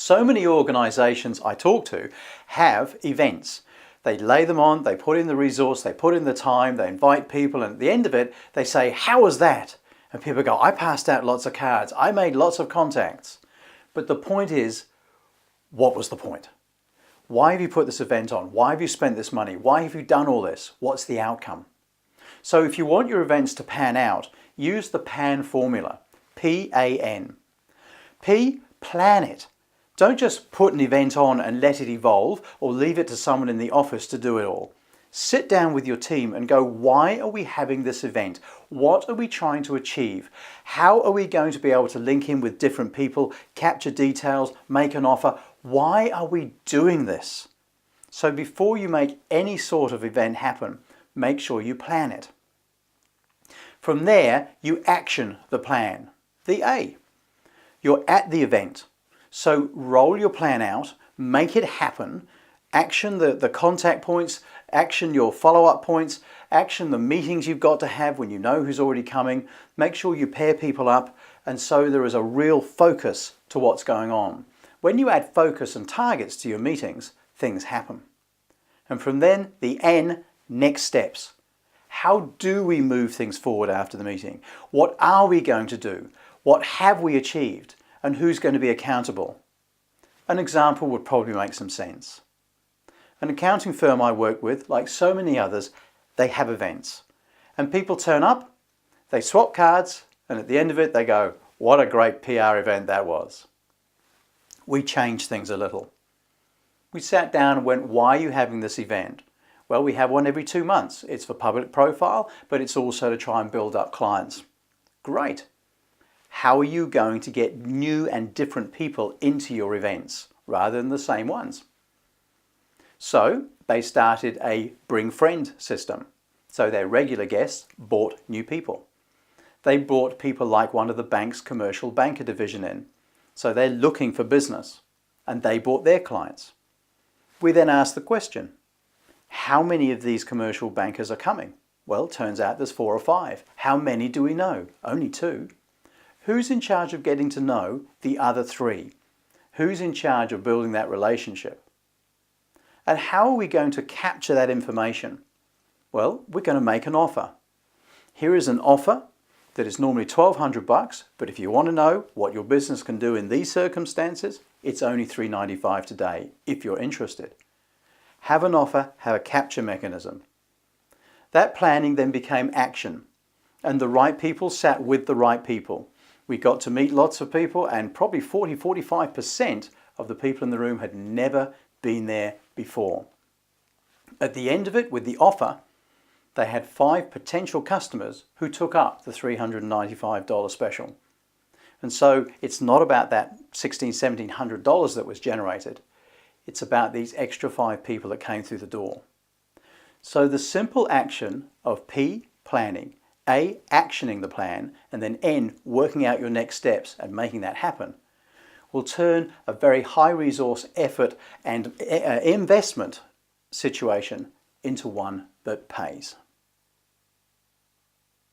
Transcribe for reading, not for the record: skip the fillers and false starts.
So many organizations I talk to have events. They lay them on, they put in the resource, they put in the time, they invite people, and at the end of it, they say, "How was that?" And people go, "I passed out lots of cards, I made lots of contacts." But the point is, what was the point? Why have you put this event on? Why have you spent this money? Why have you done all this? What's the outcome? So if you want your events to pan out, use the PAN formula. P-A-N. P, plan it. Don't just put an event on and let it evolve or leave it to someone in the office to do it all. Sit down with your team and go, why are we having this event? What are we trying to achieve? How are we going to be able to link in with different people, capture details, make an offer? Why are we doing this? So before you make any sort of event happen, make sure you plan it. From there, you action the plan. The A. You're at the event. So roll your plan out, make it happen, action the contact points, action your follow-up points, action the meetings you've got to have when you know who's already coming, make sure you pair people up, and so there is a real focus to what's going on. When you add focus and targets to your meetings, things happen. And from then, the N, next steps. How do we move things forward after the meeting? What are we going to do? What have we achieved? And who's going to be accountable? An example would probably make some sense. An accounting firm I work with, like so many others, they have events. And people turn up, they swap cards, and at the end of it they go, "What a great PR event that was." We changed things a little. We sat down and went, "Why are you having this event?" "Well, we have one every 2 months. It's for public profile, but it's also to try and build up clients." Great. How are you going to get new and different people into your events rather than the same ones? So they started a bring friend system. So their regular guests brought new people. They brought people like one of the bank's commercial banker division in. So they're looking for business and they brought their clients. We then asked the question, how many of these commercial bankers are coming? Well, turns out there's 4 or 5. How many do we know? Only 2. Who's in charge of getting to know the other 3? Who's in charge of building that relationship? And how are we going to capture that information? Well, we're going to make an offer. Here is an offer that is normally $1,200, but if you want to know what your business can do in these circumstances, it's only $395 today, if you're interested. Have an offer, have a capture mechanism. That planning then became action, and the right people sat with the right people. We got to meet lots of people, and probably 40–45% of the people in the room had never been there before. At the end of it, with the offer, they had 5 potential customers who took up the $395 special. And so it's not about that $1,600–1,700 that was generated. It's about these extra 5 people that came through the door. So the simple action of P, planning, A, actioning the plan, and then N, working out your next steps and making that happen, will turn a very high resource effort and investment situation into one that pays.